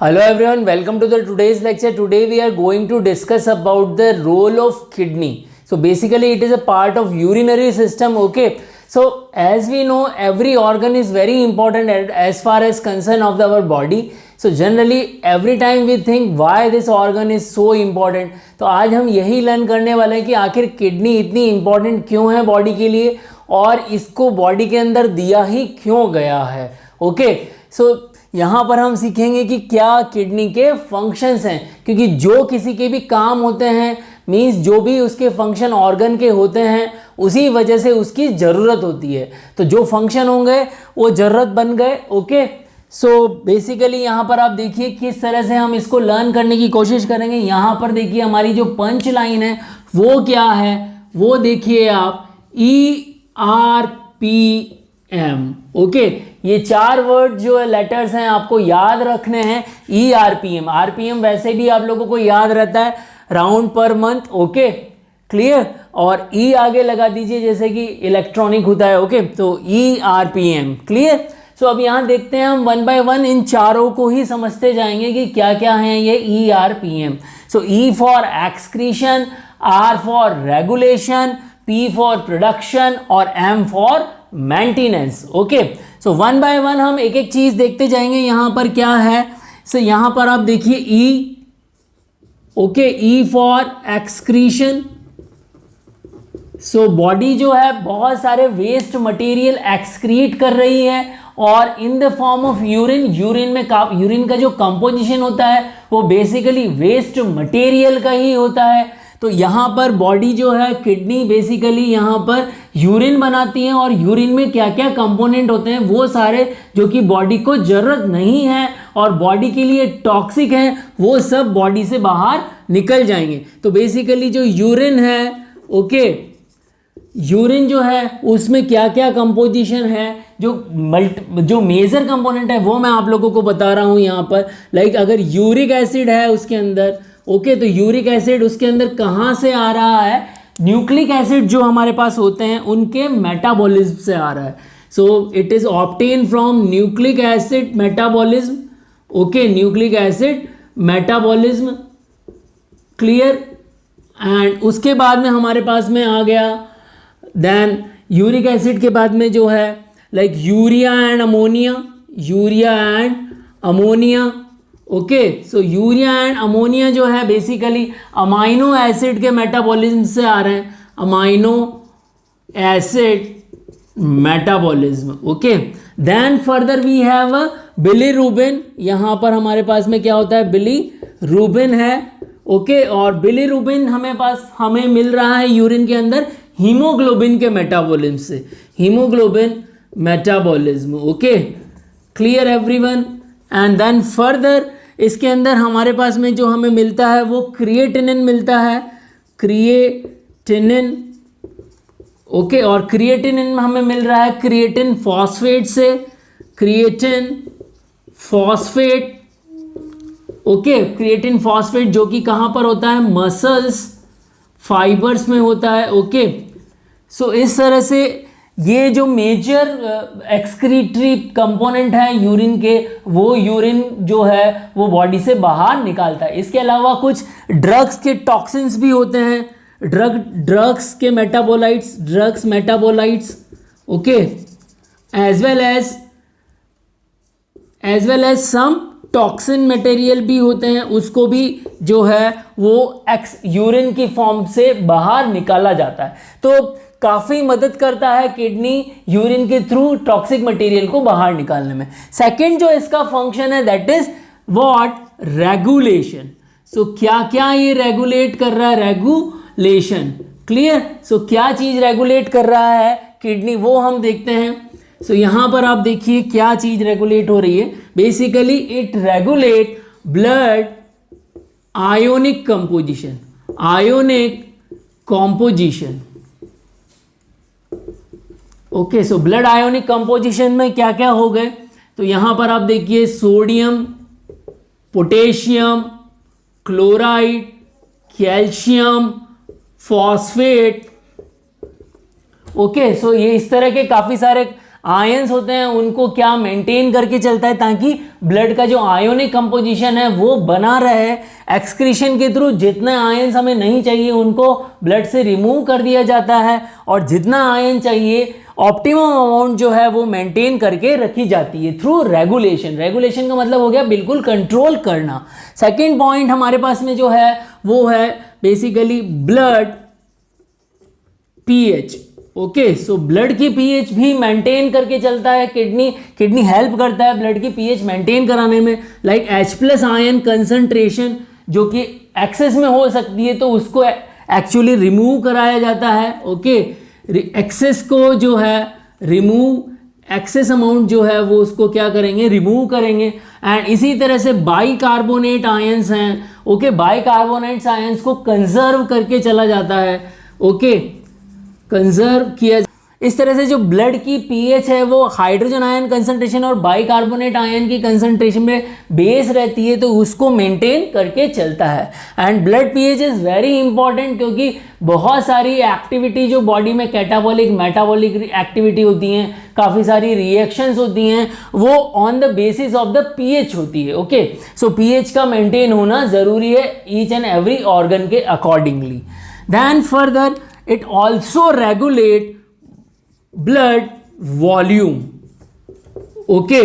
Hello everyone, welcome to the today's lecture. Today we are going to discuss about the role of kidney. So basically it is a part of urinary system, okay. So as we know, every organ is very important as far as concern of our body. So generally every time we think why this organ is so important, तो आज हम यही learn करने वाले हैं कि आखिर kidney इतनी इम्पोर्टेंट क्यों है बॉडी के लिए और इसको बॉडी के अंदर दिया ही क्यों गया है, ओके. सो यहाँ पर हम सीखेंगे कि क्या किडनी के फंक्शंस हैं, क्योंकि जो किसी के भी काम होते हैं मीन्स जो भी उसके फंक्शन ऑर्गन के होते हैं उसी वजह से उसकी ज़रूरत होती है. तो जो फंक्शन होंगे वो ज़रूरत बन गए, ओके. सो बेसिकली यहाँ पर आप देखिए किस तरह से हम इसको लर्न करने की कोशिश करेंगे. यहाँ पर देखिए हमारी जो पंच लाइन है वो क्या है, वो देखिए आप ERPM, ओके. ये चार वर्ड जो लेटर्स हैं आपको याद रखने हैं. ERPM, RPM वैसे भी आप लोगों को याद रहता है, round per month, okay, clear. और E आगे लगा दीजिए जैसे कि इलेक्ट्रॉनिक होता है, ओके. तो ERPM, क्लियर. सो अब यहाँ देखते हैं हम वन बाय वन इन चारों को ही समझते जाएंगे कि क्या क्या हैं ये ERPM. So E for excretion, R for regulation, P for production और M for maintenance, okay. So one by one हम एक एक चीज देखते जाएंगे. यहाँ पर क्या है, सो यहाँ पर आप देखिए E, okay, E for excretion. So body जो है बहुत सारे वेस्ट मटेरियल एक्सक्रीट कर रही है और in the form of urine. Urine का जो कंपोजिशन होता है वो बेसिकली वेस्ट मटेरियल का ही होता है. तो यहाँ पर बॉडी जो है किडनी बेसिकली यहाँ पर यूरिन बनाती है और यूरिन में क्या क्या कंपोनेंट होते हैं वो सारे जो कि बॉडी को ज़रूरत नहीं है और बॉडी के लिए टॉक्सिक हैं वो सब बॉडी से बाहर निकल जाएंगे. तो बेसिकली जो यूरिन है, ओके, यूरिन जो है उसमें क्या क्या कंपोजिशन है, जो मेजर कंपोनेंट है वो मैं आप लोगों को बता रहा हूँ यहाँ पर. लाइक अगर यूरिक एसिड है उसके अंदर, ओके, तो यूरिक एसिड उसके अंदर कहाँ से आ रहा है, न्यूक्लिक एसिड जो हमारे पास होते हैं उनके मेटाबॉलिज्म से आ रहा है. So it is obtain from nucleic acid metabolism, okay, nucleic acid metabolism, clear. And उसके बाद में हमारे पास में आ गया देन यूरिक एसिड के बाद में जो है like urea and ammonia, okay. So urea and ammonia जो है बेसिकली अमाइनो एसिड के मेटाबॉलिज्म से आ रहे हैं, amino acid metabolism, okay. Then further we have bilirubin. यहाँ पर हमारे पास में क्या होता है, बिलीरुबिन है, ओके. और बिलीरुबिन हमें मिल रहा है यूरिन के अंदर हीमोग्लोबिन के मेटाबॉलिज्म से, haemoglobin metabolism, okay, clear everyone. And then further इसके अंदर हमारे पास में जो हमें मिलता है वो क्रिएटिनिन मिलता है, क्रिएटिनिन, ओके. और क्रिएटिनिन हमें मिल रहा है क्रिएटिन फॉस्फेट से, creatine phosphate, okay. Creatine phosphate जो कि कहाँ पर होता है, मसल्स फाइबर्स में होता है, ओके. सो इस तरह से ये जो मेजर एक्सक्रीटरी कंपोनेंट है यूरिन के, वो यूरिन जो है वो बॉडी से बाहर निकालता है. इसके अलावा कुछ ड्रग्स के टॉक्सिन्स भी होते हैं, ड्रग्स के metabolites, okay, as well as some toxin material भी होते हैं, उसको भी जो है वो यूरिन की फॉर्म से बाहर निकाला जाता है. तो काफ़ी मदद करता है किडनी यूरिन के थ्रू टॉक्सिक मटेरियल को बाहर निकालने में. सेकंड जो इसका फंक्शन है दैट इज व्हाट, रेगुलेशन. सो क्या क्या ये रेगुलेट कर रहा है, रेगुलेशन, क्लियर. सो क्या चीज़ रेगुलेट कर रहा है किडनी वो हम देखते हैं. सो यहाँ पर आप देखिए क्या चीज़ रेगुलेट हो रही है. Basically it regulate blood ionic composition, okay. So blood ionic composition में क्या क्या हो गए, तो यहाँ पर आप देखिए sodium, potassium, chloride, calcium, phosphate, okay. So ये इस तरह के काफ़ी सारे आयंस होते हैं उनको क्या मेंटेन करके चलता है, ताकि ब्लड का जो आयोनिक कंपोजिशन है वो बना रहे। एक्सक्रीशन के थ्रू जितने आयंस हमें नहीं चाहिए उनको ब्लड से रिमूव कर दिया जाता है, और जितना आयन चाहिए ऑप्टिमम अमाउंट जो है वो मेंटेन करके रखी जाती है थ्रू रेगुलेशन। रेगुलेशन का मतलब हो गया बिल्कुल कंट्रोल करना। सेकेंड पॉइंट हमारे पास में जो है वो है basically blood pH. Okay, so blood की पीएच भी मेंटेन करके चलता है। किडनी हेल्प करता है ब्लड की पीएच मेंटेन कराने में। लाइक H+ आयन कंसंट्रेशन जो कि एक्सेस में हो सकती है तो उसको एक्चुअली रिमूव कराया जाता है। ओके, एक्सेस को जो है रिमूव, एक्सेस अमाउंट जो है वो उसको क्या करेंगे, रिमूव करेंगे। एंड इसी तरह से बाइकार्बोनेट आयंस हैं। ओके, बाइकार्बोनेट्स आयंस को कंजर्व करके चला जाता है। ओके, कंजर्व किया। इस तरह से जो ब्लड की पीएच है वो हाइड्रोजन आयन कंसंट्रेशन और बाइकार्बोनेट आयन की कंसंट्रेशन में बेस रहती है, तो उसको मेंटेन करके चलता है। And blood pH is very important, क्योंकि बहुत सारी एक्टिविटी जो बॉडी में कैटाबॉलिक मेटाबॉलिक एक्टिविटी होती हैं, काफ़ी सारी रिएक्शंस होती हैं, वो on the basis of the pH होती है। ओके, सो पीएच का मेंटेन होना ज़रूरी है ईच एंड एवरी ऑर्गन के accordingly. Then further it also regulate blood volume. Okay,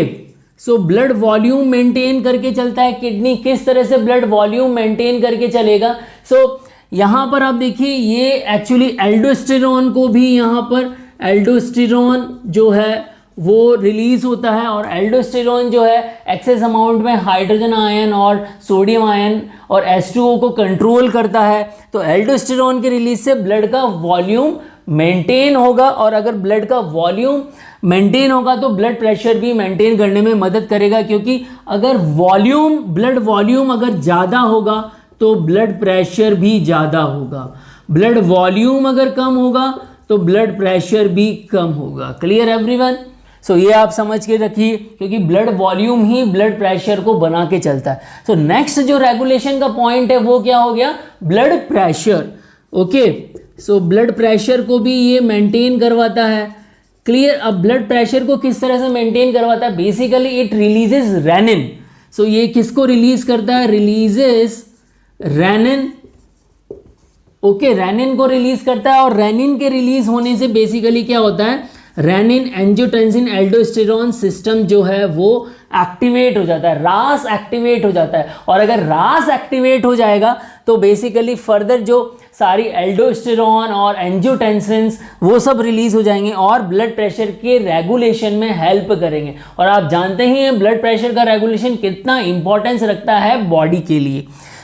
so blood volume maintain करके चलता है। किडनी किस तरह से ब्लड वॉल्यूम मेंटेन करके चलेगा? सो यहाँ पर आप देखिए, ये एक्चुअली एल्डोस्टेरोन को भी यहाँ पर एल्डोस्टेरोन जो है वो रिलीज होता है, और एल्डोस्टेरोन जो है एक्सेस अमाउंट में हाइड्रोजन आयन और सोडियम आयन और H2O को कंट्रोल करता है। तो एल्डोस्टेरोन के रिलीज से ब्लड का वॉल्यूम मेंटेन होगा, और अगर ब्लड का वॉल्यूम मेंटेन होगा तो ब्लड प्रेशर भी मेंटेन करने में मदद करेगा, क्योंकि अगर वॉल्यूम ब्लड वॉल्यूम अगर ज़्यादा होगा तो ब्लड प्रेशर भी ज़्यादा होगा। ब्लड वॉल्यूम अगर कम होगा तो ब्लड प्रेशर भी कम होगा। Clear everyone? सो ये आप समझ के रखिए, क्योंकि ब्लड वॉल्यूम ही ब्लड प्रेशर को बना के चलता है। सो नेक्स्ट जो रेगुलेशन का पॉइंट है वो क्या हो गया? Blood pressure. Okay, so blood pressure को भी ये मेंटेन करवाता है। क्लियर? अब ब्लड प्रेशर को किस तरह से मेंटेन करवाता है? Basically it releases renin. So ये किसको रिलीज करता है? Releases renin. ओके, रेनिन को रिलीज करता है, और रेनिन के रिलीज होने से बेसिकली क्या होता है? रेनिन एंजियोटेंसिन एल्डोस्टेरोन सिस्टम जो है वो एक्टिवेट हो जाता है, रास एक्टिवेट हो जाता है। और अगर रास एक्टिवेट हो जाएगा तो बेसिकली फर्दर जो सारी एल्डोस्टेरोन और एंजियोटेंसिन्स वो सब रिलीज हो जाएंगे और ब्लड प्रेशर के रेगुलेशन में हेल्प करेंगे। और आप जानते ही हैं ब्लड प्रेशर का रेगुलेशन कितना इंपॉर्टेंस रखता है बॉडी के लिए।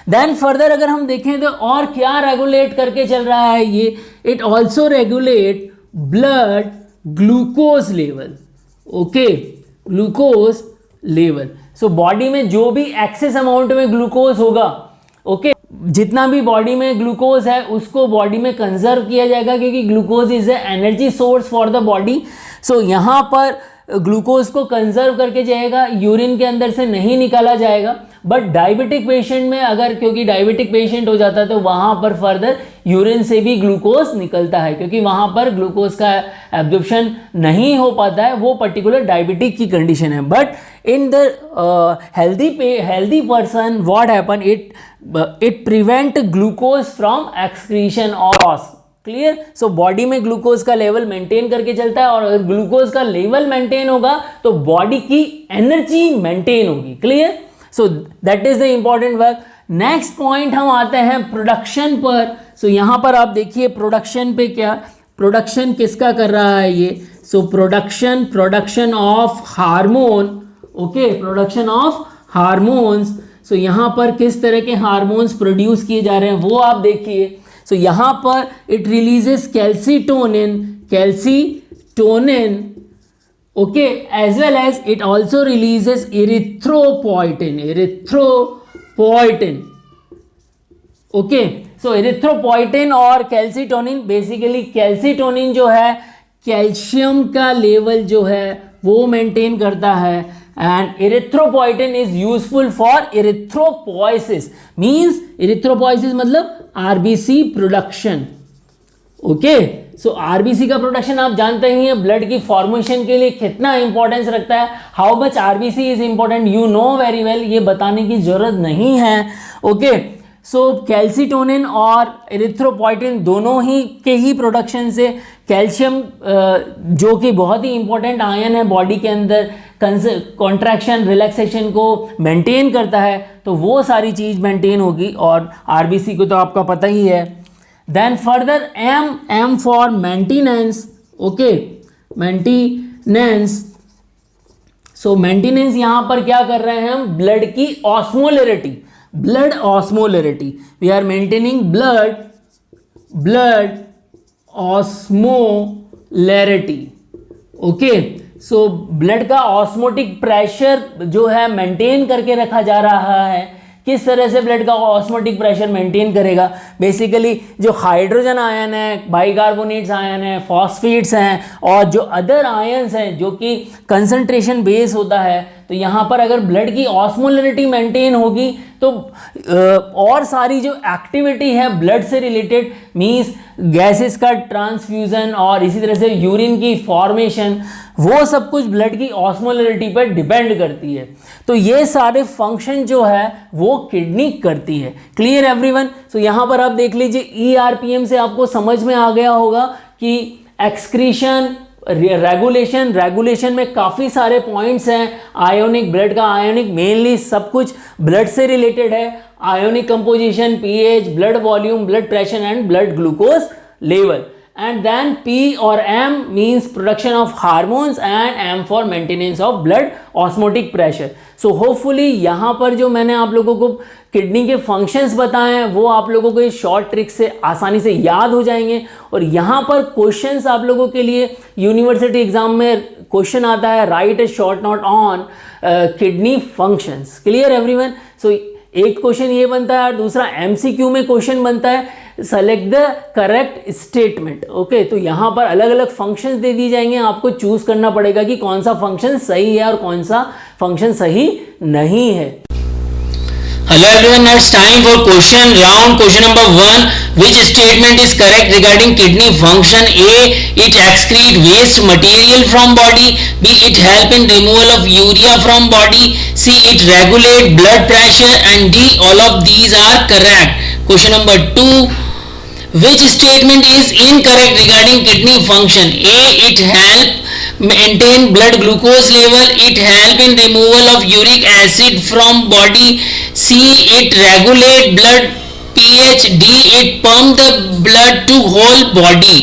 देन फर्दर अगर हम देखें तो और क्या रेगुलेट करके चल रहा है ये? It also regulate blood glucose level. Okay, glucose level. So body में जो भी एक्सेस अमाउंट में ग्लूकोज होगा, ओके, जितना भी बॉडी में ग्लूकोज है उसको बॉडी में कंजर्व किया जाएगा, क्योंकि glucose is a energy source for the body. So यहाँ पर ग्लूकोज को कंजर्व करके जाएगा, यूरिन के अंदर से नहीं निकाला जाएगा। बट डायबिटिक पेशेंट में अगर, क्योंकि डायबिटिक पेशेंट हो जाता है तो वहाँ पर फर्दर यूरिन से भी ग्लूकोज निकलता है, क्योंकि वहाँ पर ग्लूकोज का एब्जॉर्प्शन नहीं हो पाता है, वो पर्टिकुलर डायबिटिक की कंडीशन है। But in the healthy person what happen, it prevent glucose from excretion और लॉस। क्लियर? सो बॉडी में ग्लूकोज का लेवल मेंटेन करके चलता है, और अगर ग्लूकोज का लेवल मेंटेन होगा तो बॉडी की एनर्जी मेंटेन होगी। Clear? So that is the important work. Next point हम आते हैं प्रोडक्शन पर। सो यहाँ पर आप देखिए प्रोडक्शन पे क्या, प्रोडक्शन किसका कर रहा है ये? So production of hormone. Okay, production of hormones. So यहाँ पर किस तरह के हार्मोन्स प्रोड्यूस किए जा रहे हैं वो आप देखिए। सो यहाँ पर it releases calcitonin, okay, as well as it also releases erythropoietin. Okay, so erythropoietin और कैल्सीटोनिन, बेसिकली कैल्सीटोनिन जो है कैल्शियम का लेवल जो है वो मेंटेन करता है, and erythropoietin is useful for erythropoiesis, means erythropoiesis मतलब RBC प्रोडक्शन। ओके, सो आरबीसी का प्रोडक्शन आप जानते ही हैं ब्लड की फॉर्मेशन के लिए कितना इंपॉर्टेंस रखता है, how much RBC is important, you know very well, ये बताने की जरूरत नहीं है। ओके, सो कैल्सिटोनिन और एरिथ्रोपोइटिन दोनों ही के ही प्रोडक्शन से कैल्शियम जो कि बहुत ही इंपॉर्टेंट आयन है बॉडी के अंदर, कॉन्ट्रैक्शन रिलैक्सेशन को मेंटेन करता है, तो वो सारी चीज़ मेंटेन होगी। और आरबीसी को तो आपका पता ही है। Then further M for maintenance. Okay, maintenance. So maintenance यहाँ पर क्या कर रहे हैं हम, ब्लड की osmolarity, blood osmolarity, we are maintaining blood osmolarity. Okay, so blood का ऑस्मोटिक प्रेशर जो है मेंटेन करके रखा जा रहा है। किस तरह से ब्लड का ऑस्मोटिक प्रेशर मेंटेन करेगा, बेसिकली जो हाइड्रोजन आयन है, बाइकार्बोनेट्स आयन है, फॉस्फेट्स हैं और जो अदर आयन्स हैं जो कि कंसंट्रेशन बेस होता है, तो यहाँ पर अगर ब्लड की ऑस्मोलरिटी मेंटेन होगी तो और सारी जो एक्टिविटी है ब्लड से रिलेटेड, मींस गैसेस का ट्रांसफ्यूजन और इसी तरह से यूरिन की फॉर्मेशन, वो सब कुछ ब्लड की ऑस्मोलरिटी पर डिपेंड करती है। तो ये सारे फंक्शन जो है वो किडनी करती है। Clear everyone? सो यहाँ पर आप देख लीजिए, ईआरपीएम से आपको समझ में आ गया होगा कि एक्सक्रीशन, रेगुलेशन में काफ़ी सारे पॉइंट्स हैं। आयोनिक, ब्लड का आयोनिक, मेनली सब कुछ ब्लड से रिलेटेड है। Ionic composition, pH, blood volume, blood pressure and blood glucose level. And then P or M means production of hormones and M for maintenance of blood osmotic pressure. So hopefully यहाँ पर जो मैंने आप लोगों को kidney के functions बताए हैं वो आप लोगों को इस शॉर्ट ट्रिक से आसानी से याद हो जाएंगे। और यहाँ पर क्वेश्चंस आप लोगों के लिए यूनिवर्सिटी एग्जाम में क्वेश्चन आता है, write a short note on kidney functions. Clear everyone? So एक क्वेश्चन ये बनता है और दूसरा एमसीक्यू में क्वेश्चन बनता है, select the correct statement. Okay, तो यहाँ पर अलग अलग फंक्शंस दे दिए जाएंगे, आपको चूज करना पड़ेगा कि कौन सा फंक्शन सही है और कौन सा फंक्शन सही नहीं है। Hello everyone, now it's time for question round. Question number 1, which statement is correct regarding kidney function? A, it excrete waste material from body. B, it help in removal of urea from body. C, it regulate blood pressure. And D, all of these are correct. Question number 2, which statement is incorrect regarding kidney function? A, it help maintain blood glucose level. It help in removal of uric acid from body. C, it regulate blood pH. D, it pump the blood to whole body.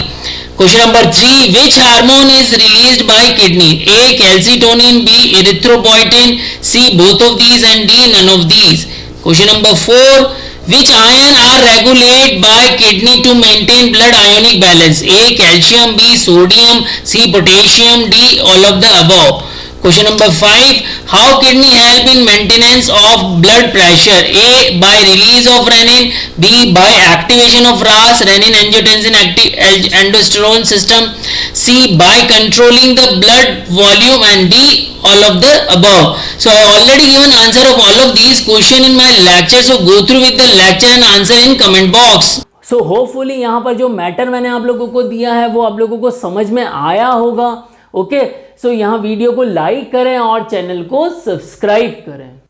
Question number 3, which hormone is released by kidney? A, calcitonin. B, erythropoietin. C, both of these. And D, none of these. Question number 4, which ion are regulated by kidney to maintain blood ionic balance? A, calcium. B, sodium. C, potassium. D, all of the above. Question number 5, how kidney help in maintenance of blood pressure? A, by release of renin. B, by activation of RAS, renin angiotensin aldosterone system. C, by controlling the blood volume. And D, all of the above. So I already given answer of all of these question in my lecture, so go through with the lecture and answer in comment box. So hopefully यहाँ पर जो matter मैंने आप लोगों को दिया है वो आप लोगों को समझ में आया होगा। ओके, सो यहाँ वीडियो को लाइक करें और चैनल को सब्सक्राइब करें।